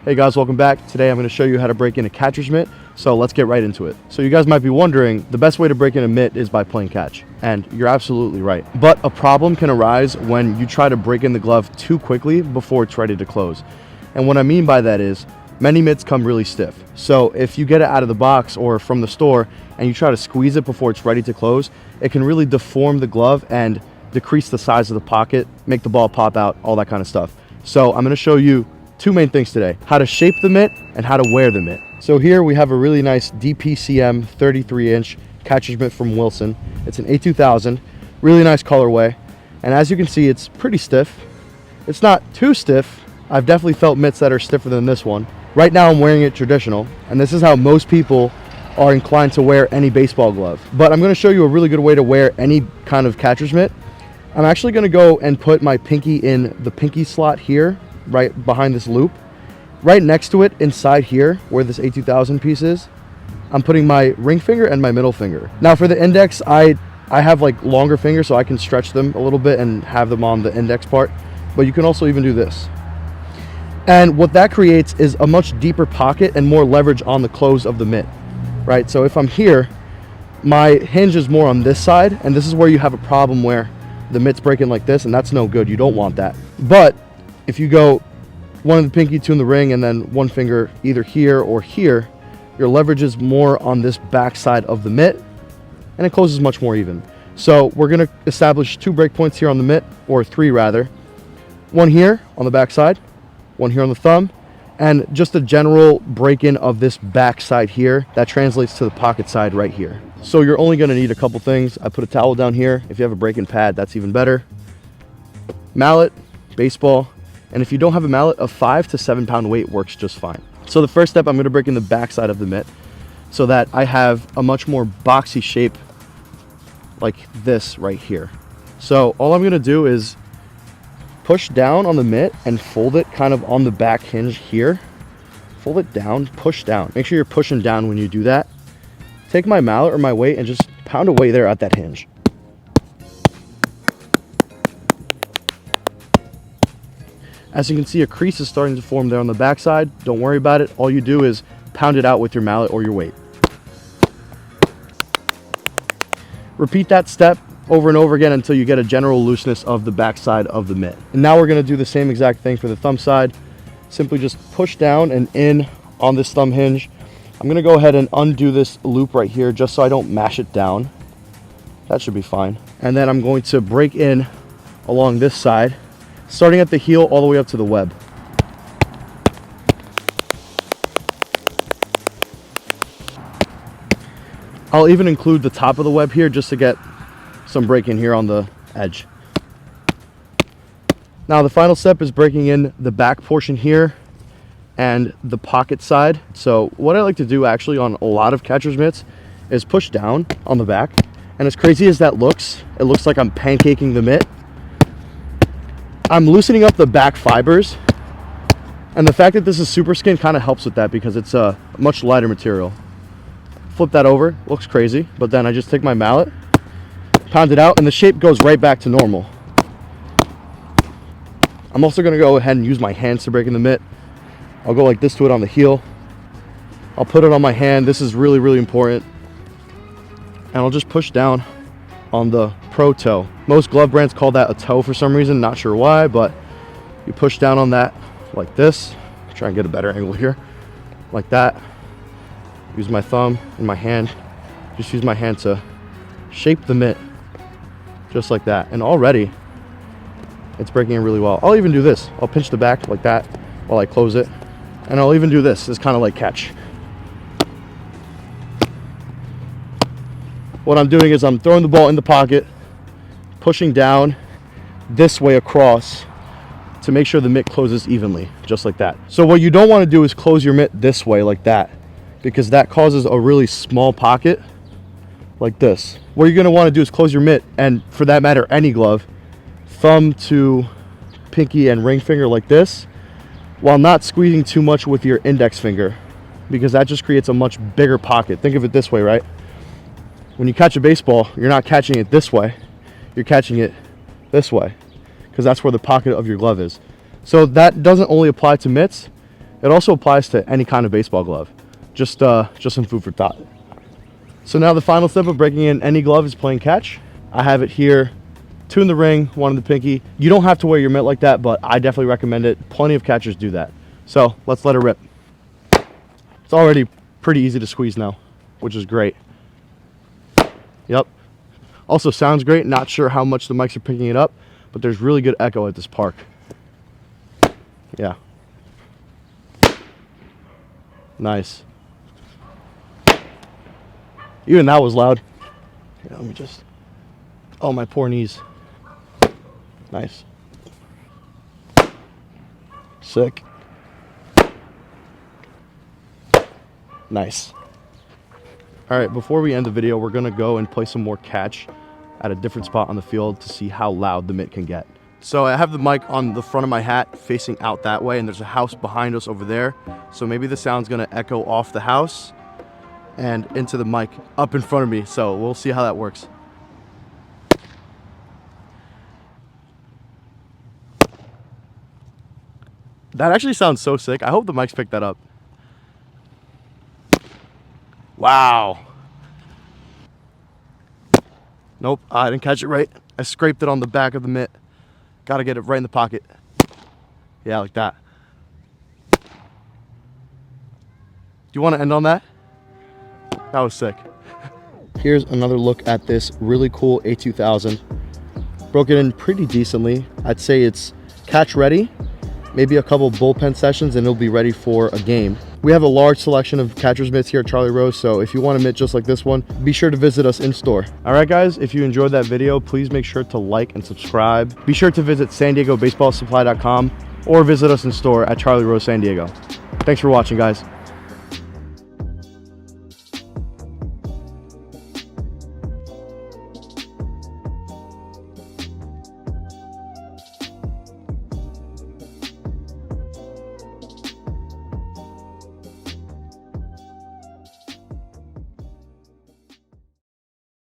Hey guys, welcome back. Today I'm going to show you how to break in a catcher's mitt, so let's get right into it. So you guys might be wondering, the best way to break in a mitt is by playing catch, and you're absolutely right. But a problem can arise when you try to break in the glove too quickly before it's ready to close. And what I mean by that is, many mitts come really stiff. So if you get it out of the box or from the store and you try to squeeze it before it's ready to close, it can really deform the glove and decrease the size of the pocket, make the ball pop out, all that kind of stuff. So I'm going to show you two main things today: how to shape the mitt and how to wear the mitt. So here we have a really nice DPCM 33-inch catcher's mitt from Wilson. It's an A2000, really nice colorway. And as you can see, it's pretty stiff. It's not too stiff. I've definitely felt mitts that are stiffer than this one. Right now I'm wearing it traditional, and this is how most people are inclined to wear any baseball glove. But I'm going to show you a really good way to wear any kind of catcher's mitt. I'm actually going to go and put my pinky in the pinky slot here, right behind this loop. Right next to it, inside here, where this A2000 piece is, I'm putting my ring finger and my middle finger. Now for the index, I have like longer fingers, so I can stretch them a little bit and have them on the index part, but you can also even do this. And what that creates is a much deeper pocket and more leverage on the close of the mitt, right? So if I'm here, my hinge is more on this side, and this is where you have a problem where the mitt's breaking like this, and that's no good. You don't want that. But if you go one in the pinky, two in the ring, and then one finger either here or here, your leverage is more on this back side of the mitt, and it closes much more even. So we're going to establish 2 break points here on the mitt, or 3 rather. One here on the back side, one here on the thumb, and just a general break-in of this back side here that translates to the pocket side right here. So you're only going to need a couple things. I put a towel down here. If you have a break-in pad, that's even better. Mallet, baseball, and if you don't have a mallet, a 5 to 7 pound weight works just fine. So the first step, I'm going to break in the back side of the mitt so that I have a much more boxy shape like this right here. So all I'm going to do is push down on the mitt and fold it kind of on the back hinge here. Fold it down, push down. Make sure you're pushing down when you do that. Take my mallet or my weight and just pound away there at that hinge. As you can see, a crease is starting to form there on the back side. Don't worry about it. All you do is pound it out with your mallet or your weight. Repeat that step over and over again until you get a general looseness of the back side of the mitt. And now we're going to do the same exact thing for the thumb side. Simply just push down and in on this thumb hinge. I'm going to go ahead and undo this loop right here just so I don't mash it down. That should be fine. And then I'm going to break in along this side, starting at the heel all the way up to the web. I'll even include the top of the web here just to get some break in here on the edge. Now the final step is breaking in the back portion here and the pocket side. So what I like to do actually on a lot of catcher's mitts is push down on the back. And as crazy as that looks, it looks like I'm pancaking the mitt. I'm loosening up the back fibers, and the fact that this is super skin kind of helps with that because it's a much lighter material. Flip that over, looks crazy, but then I just take my mallet, pound it out, and the shape goes right back to normal. I'm also going to go ahead and use my hands to break in the mitt. I'll go like this to it on the heel. I'll put it on my hand. This is really, really important. And I'll just push down on the pro toe. Most glove brands call that a toe for some reason, not sure why, but you push down on that like this. Try and get a better angle here, like that. Use my thumb and my hand, just use my hand to shape the mitt just like that, and already it's breaking in really well. I'll even do this. I'll pinch the back like that while I close it, and I'll even do this. It's kind of like catch. What I'm doing is I'm throwing the ball in the pocket, pushing down this way across to make sure the mitt closes evenly, just like that. So what you don't want to do is close your mitt this way like that, because that causes a really small pocket like this. What you're going to want to do is close your mitt, and for that matter, any glove, thumb to pinky and ring finger like this, while not squeezing too much with your index finger, because that just creates a much bigger pocket. Think of it this way, right? When you catch a baseball, you're not catching it this way, you're catching it this way, because that's where the pocket of your glove is. So that doesn't only apply to mitts, It also applies to any kind of baseball glove. Just some food for thought. So now the final step of breaking in any glove is playing catch. I have it here, 2 in the ring, 1 in the pinky. You don't have to wear your mitt like that, but I definitely recommend it. Plenty of catchers do that. So let's let it rip. It's already pretty easy to squeeze now, which is great. Yep. Also sounds great. Not sure how much the mics are picking it up, but there's really good echo at this park. Yeah. Nice. Even that was loud. Here, let me just... Oh, my poor knees. Nice. Sick. Nice. All right, before we end the video, we're gonna go and play some more catch at a different spot on the field to see how loud the mitt can get. So I have the mic on the front of my hat facing out that way, and there's a house behind us over there. So maybe the sound's gonna echo off the house and into the mic up in front of me. So we'll see how that works. That actually sounds so sick. I hope the mics pick that up. Wow. Nope, I didn't catch it right. I scraped it on the back of the mitt. Gotta get it right in the pocket. Yeah, like that. Do you want to end on that? That was sick. Here's another look at this really cool A2000. Broke it in pretty decently. I'd say it's catch ready. Maybe a couple bullpen sessions and it'll be ready for a game. We have a large selection of catcher's mitts here at Charlie Rose, so if you want a mitt just like this one, be sure to visit us in store. All right, guys, if you enjoyed that video, please make sure to like and subscribe. Be sure to visit SanDiegoBaseballSupply.com or visit us in store at Charlie Rose San Diego. Thanks for watching, guys.